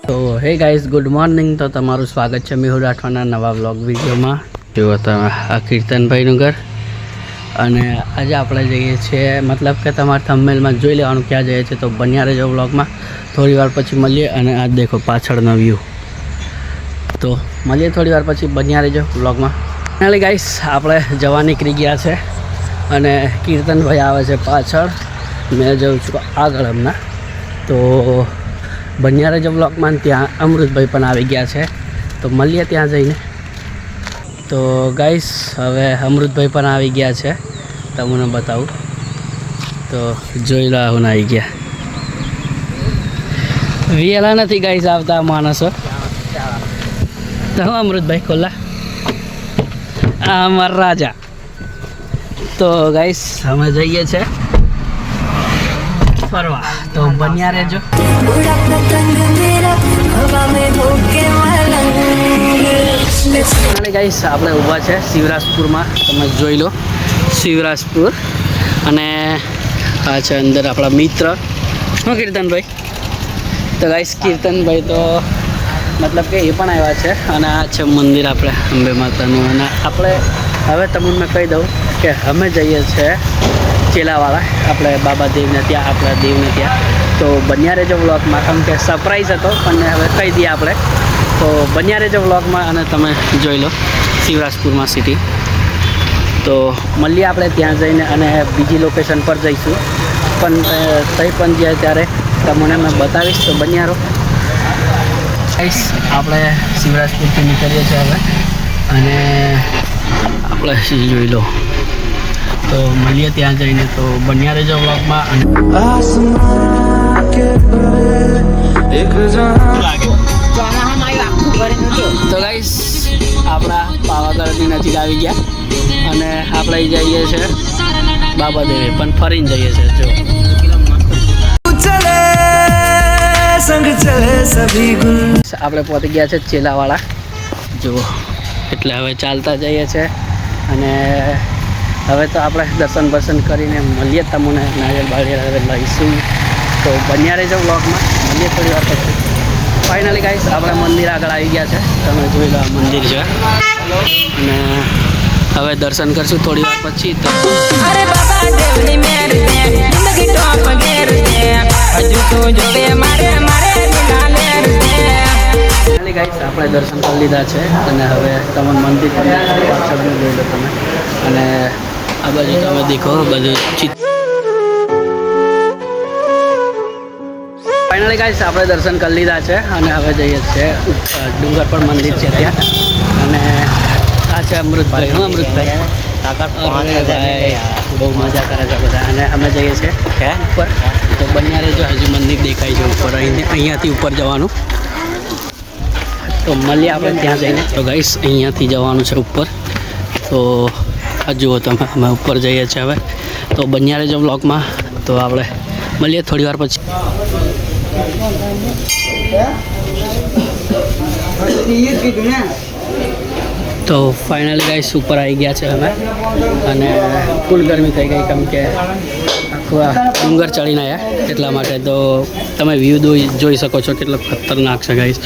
તો hey guys good morning. તો તમારું સ્વાગત છે મેહુલ રાઠવાના નવા વ્લોગ વિડીયોમાં. જુઓ તમે આ કીર્તનભાઈનું ઘર, અને આજે આપણે જઈએ છીએ, મતલબ કે તમારે થંબનેલમાં જોઈ લેવાનું ક્યાં જઈએ છીએ. તો બન્યા રહેજો વ્લોગમાં, થોડી વાર પછી મળીએ. અને આ દેખો પાછળનો વ્યૂ. તો મળીએ થોડી વાર પછી, બન્યા રહેજો વ્લોગમાં. ફાઇનલી ગાઈઝ આપણે જવા નીકળી ગયા છે, અને કીર્તનભાઈ આવે છે પાછળ, મેં જઉં છું આગળ હમણાં. તો બન્યા રહેજો વ્લોગમાં. ત્યાં અમૃતભાઈ પણ આવી ગયા છે, તો મળીએ ત્યાં જઈને. તો ગાઈસ હવે અમૃતભાઈ પણ આવી ગયા છે, તમને બતાવું. તો જોઈ લો, હું આવી ગયા. વિયેલા નથી ગાઈસ આવતા માણસો. તો અમૃતભાઈ ખોલા અમારા રાજા. તો ગાઈસ અમે જઈએ છે ફરવા, તો બન્યા રહેજો. ગાઈસ આપણે ઊભા છે શિવરાજપુરમાં, તમે જોઈ લો શિવરાજપુર. અને આ છે અંદર આપણા મિત્ર શું કીર્તનભાઈ. તો ગાઈસ કીર્તનભાઈ તો મતલબ કે એ પણ આવ્યા છે. અને આ છે મંદિર આપણે અંબે માતાનું. અને આપણે હવે તમને મેં કહી દઉં કે અમે જઈએ છીએ ચેલાવાળા, આપણે બાબા દેવને ત્યાં, આપણા દેવને ત્યાં. તો બન્યા રહેજો વ્લોગમાં, કેમ કે સરપ્રાઈઝ હતો પણ હવે કહી દઈએ આપણે. તો બન્યા રહેજો વ્લોગમાં, અને તમે જોઈ લો શિવરાજપુરમાં સિટી. તો મળીએ આપણે ત્યાં જઈને, અને બીજી લોકેશન પર જઈશું, પણ તઈ પણ જાય ત્યારે તમને મેં બતાવીશ. તો બન્યા રહો. આપણે શિવરાજપુરથી નીકળીએ છીએ હવે, અને આપણે જોઈ લો. તો મળીએ ત્યાં જઈને, તો બન્યા રહેજો વ્લોગમાં. અને તો ગાઈસ આપણા પાવાગઢની નજીક આવી ગયા, અને આપણે જઈએ છીએ બાબા દેવે, પણ ફરીને જઈએ છીએ. જો આપણે પહોંચી ગયા છે ચેલાવાળા, જુઓ. એટલે હવે ચાલતા જઈએ છીએ, અને હવે તો આપણે દર્શન બર્શન કરીને મળીએ તમને. નારિયેળ બાળિયેળ હવે લઈશું. તો બન્યા રહેજો વ્લોગમાં, મળીએ થોડી વાર પછી. ફાઇનલી ગાઈસ આપણે મંદિર આગળ આવી ગયા છે, તમે જોઈ લો આ મંદિર છે. અને હવે દર્શન કરશું થોડી વાર પછી. તો ગાઈસ આપણે દર્શન કરી લીધા છે, અને હવે તમે મંદિર પાછળનું જોઈ લો તમે. અને આ બાજુ તમે દેખો બધું ચિત્ર. ફાઇનલી ગાઈસ આપણે દર્શન કરી લીધા છે, અને હવે જઈએ છીએ ડુંગર પર મંદિર છે ત્યાં. અને આ છે અમૃતભાઈ. હું અમૃતભાઈ બહુ મજા કરે છે બધા. અને અમે જઈએ છીએ ઉપર. તો બન્યા રહેજો, હજુ મંદિર દેખાય છે ઉપર, અહીંયાથી ઉપર જવાનું. તો મળીએ આપણે ત્યાં જઈને. તો ગાઈસ અહીંયાથી જવાનું છે ઉપર. તો જુઓ તમે, અમે ઉપર જઈએ છીએ હવે. તો બન્યા રહેજો વ્લોગમાં. તો આપણે મળીએ થોડી વાર પછી. તો ફાઇનલી ગાઈસ ઉપર આવી ગયા છે અમે, અને ફૂલ ગરમી થઈ ગઈ, કેમ કે આખું આ ડુંગર ચડીને આવ્યા એટલા માટે. તો તમે વ્યૂ જોઈ શકો છો કેટલો ખતરનાક છે ગાઈસ.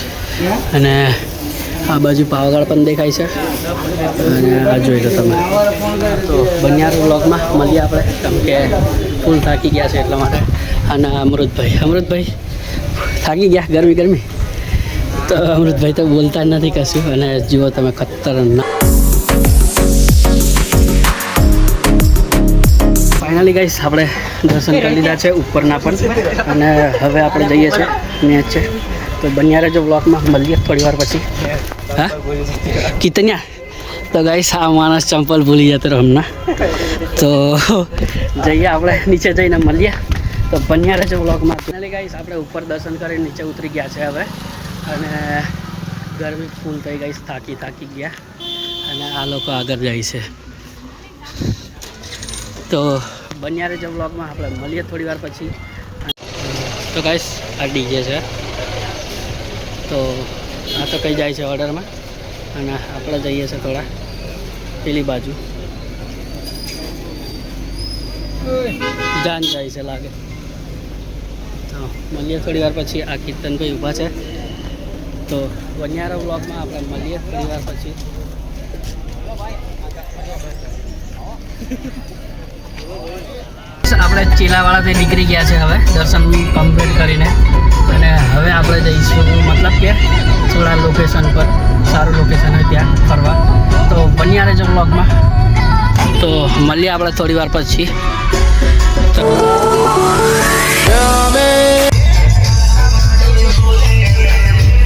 અને આ બાજુ પાવાગઢ પણ દેખાય છે, અને આ જોઈ લો તમે. તો બન્યા વ્લોગમાં મળીએ આપણે, કેમ કે ફૂલ થાકી ગયા છે એટલા માટે. અને અમૃતભાઈ થાકી ગયા ગરમી. તો અમૃતભાઈ તો બોલતા જ નથી કશું. અને જુઓ તમે ખતરનાક. ફાઇનલી ગાઈસ આપણે દર્શન કરી લીધા છે ઉપરના પણ, અને હવે આપણે જઈએ છીએ મેચ છે. તો બન્યા રહેજો વ્લોગમાં, મળીએ થોડી વાર પછી. હા કિતન્યા. તો ગાઈસ આ માણસ ચંપલ ભૂલી જતો હમણાં. તો જઈએ આપણે નીચે જઈને મળીએ. તો બન્યા રહેજો વ્લોગમાં. ફાઇનલી ગાઈસ આપણે ઉપર દર્શન કરીને નીચે ઉતરી ગયા છે હવે, અને ગરમી ફૂલ થઈ ગઈ, થાકી ગયા. અને આ લોકો આગળ જાય છે. તો બન્યા રહેજો વ્લોગમાં, આપણે મળીએ થોડી વાર પછી. તો ગાઈસ આ ડીજે છે. તો આ તો કઈ જાય છે ઓર્ડરમાં, અને આપણે જઈએ છીએ થોડા પેલી બાજુ. જાન જાય છે લાગે. તો મળીએ થોડી વાર પછી. આ કીર્તનભાઈ ઊભા છે, તો વનિયારો બ્લોગમાં આપણે મળીએ થોડી વાર પછી. આપણે ચીલાવાળાથી નીકળી ગયા છે હવે દર્શન કમ્પ્લીટ કરીને, અને હવે આપણે જઈશું મતલબ કે થોડા લોકેશન પર, સારું લોકેશન હોય ત્યાં ફરવા. તો બન્યા રહેજો બ્લોગમાં. તો મળીએ આપણે થોડી વાર પછી.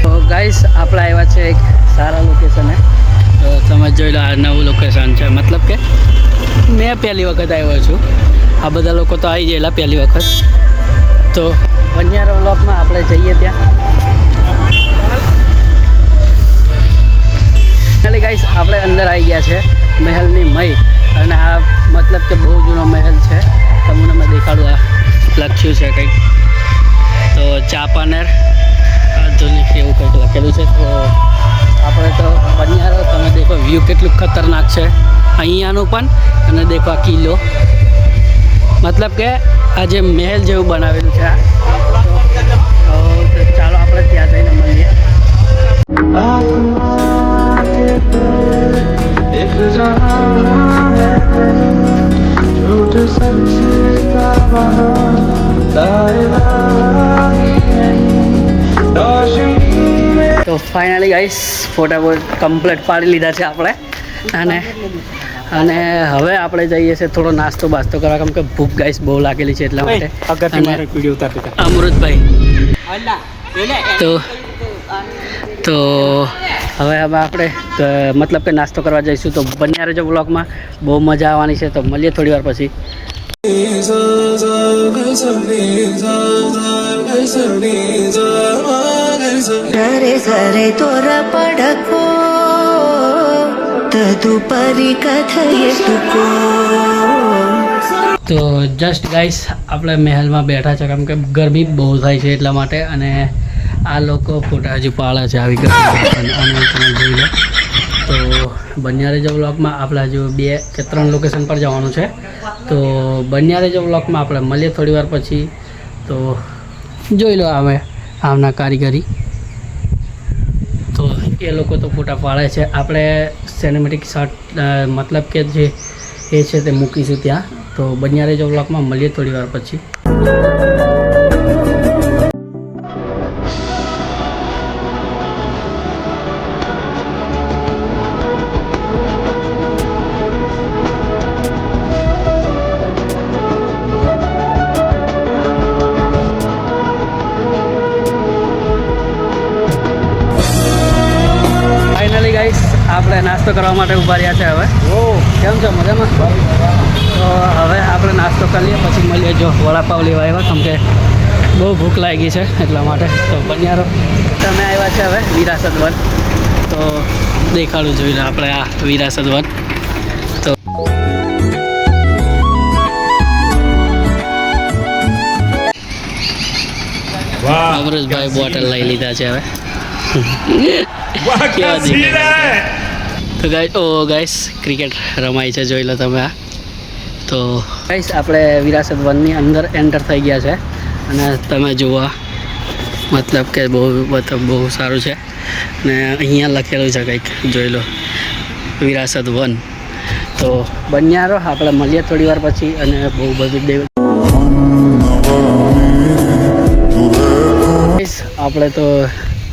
તો ગાઈસ આપણે આવ્યા છે એક સારા લોકેશને. તો તમે જોઈ લો, આ નવું લોકેશન છે. મતલબ કે મેં પહેલી વખત આવ્યો છું. આ બધા લોકો તો આવી ગયેલા પહેલી વખત. તો વનિયારો બ્લોકમાં આપણે જઈએ ત્યાં. એટલે ગાઈસ આપણે અંદર આવી ગયા છે મહેલની મય, અને આ મતલબ કે બહુ જૂનો મહેલ છે. તમને મેં દેખાડું, આ લખ્યું છે કંઈક તો ચાંપાનેર આધુનિક એવું કંઈક લખેલું છે. તો આપણે તો વનિયારો, તમે દેખો વ્યૂ કેટલું ખતરનાક છે અહીંયાનું પણ, અને દેખો આ કિલ્લો. મતલબ કે આ જે મહેલ જેવું બનાવેલું છે. તો ચાલો આપણે ત્યાં જઈને મળીએ. તો ફાઇનલી ગાઈસ ફોટા કમ્પ્લીટ પાડી લીધા છે આપણે, અને હવે આપણે જઈએ છીએ થોડો નાસ્તો બાસ્તો કરવા, કેમ કે ભૂખ ગાઈસ બહુ લાગેલી છે એટલા માટે. અમૃતભાઈ તો હવે આપણે મતલબ કે નાસ્તો કરવા જઈશું. તો બન્યા રહેજો બ્લોગમાં, બહુ મજા આવવાની છે. તો મળીએ થોડી વાર પછી. సరే సరే త్వరపడకో తదుపరి కథ ఎత్తుకో. તો જસ્ટ ગાઈસ આપણે મહેલમાં બેઠા છે, કેમ કે ગરમી બહુ થાય છે એટલા માટે. અને આ લોકો ફોટા હજુ પાડે છે આવી ગરમી, અને તમે જોઈ લો. તો બન્યા રહેજો બ્લોગમાં. આપણે હજુ 2 કે 3 લોકેશન પર જવાનું છે. તો બન્યા રહેજો બ્લોગમાં, આપણે મળીએ થોડી વાર પછી. તો જોઈ લો અમે આમના કારીગરી. તો એ લોકો તો ફોટા પાડે છે. આપણે સિનેમેટિક શોટ મતલબ કે જે એ છે તે મૂકીશું ત્યાં. તો બન્યા રહેજો બ્લોગમાં, મળીએ થોડી વાર પછી. ફાઇનલી ગાઈસ આપણે નાસ્તો કરવા માટે ઊભા રહ્યા છે હવે. કેમ છો, મજામાં? તો હવે આપણે નાસ્તો કરી લઈએ, પછી મળીએ. જો વડાપાવ લેવા આવ્યા, કેમ કે બહુ ભૂખ લાગી છે એટલા માટે. તો બન્યારો તમે આવ્યા છે હવે વિરાસત વન. તો દેખાડું જોઈ લો આપણે આ વિરાસત વન. તો અમૃતભાઈ બોટલ લઈ લીધા છે હવે. તો ગાઈસ ક્રિકેટ રમાય છે, જોઈ લો તમે આ. તો ગાઈસ આપણે વિરાસત વનની અંદર એન્ટર થઈ ગયા છે, અને તમે જુઓ મતલબ કે બહુ સારું છે. અને અહીંયા લખેલું છે કંઈક, જોઈ લો વિરાસત વન. તો બન્યારો આપણે મળીએ થોડી વાર પછી. અને બહુ બધું આપણે તો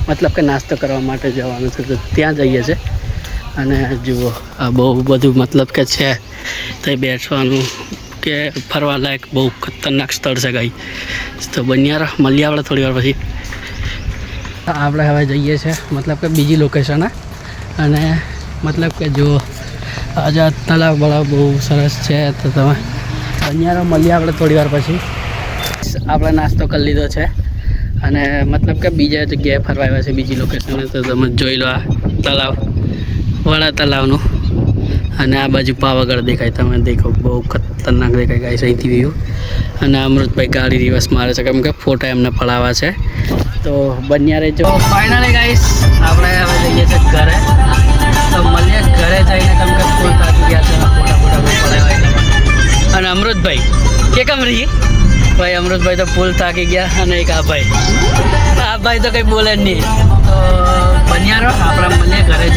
મતલબ કે નાસ્તો કરવા માટે જવાનું છે, તો ત્યાં જઈએ છીએ. અને જુઓ આ બહુ બધું મતલબ કે છે તે બેસવાનું કે ફરવા લાયક બહુ ખતરનાક સ્થળ છે ગાઈ. તો બન્યા મળીએ આપણે થોડી વાર પછી. આપણે હવે જઈએ છીએ મતલબ કે બીજી લોકેશને, અને મતલબ કે જો આઝાદ તલાવ બળાવ બહુ સરસ છે. તો તમે બન્યા મળીએ આપણે થોડી વાર પછી. આપણે નાસ્તો કરી લીધો છે, અને મતલબ કે બીજા જગ્યાએ ફરવા આવ્યા છે બીજી લોકેશને. તો તમે જોઈ લો આ તલાવ, વડા તલાવનું. અને આ બાજુ પાવાગઢ દેખાય, તમે દેખો બહુ ખતરનાક દેખાય ગાઈસ અહીંથી વ્યૂ. અને અમૃતભાઈ ગાડી રિવર્સ મારે છે, કેમ કે ફોટા એમને પડાવવા છે. તો બન્યા રહેજો. ફાઇનલી ગાઈસ આપણે હવે જઈએ છીએ ઘરે. તો મળીએ ઘરે જઈને, કેમ કે ફૂલ થાકી ગયા છે ફોટા પડાવવા. અને અમૃતભાઈ કે કેમ રહી ભાઈ? અમૃતભાઈ તો ફૂલ થાકી ગયા. અને એક આ ભાઈ ભાઈ તો કઈ બોલે જ નહીં તો બન્યા રહો આપણે મળીએ ઘરે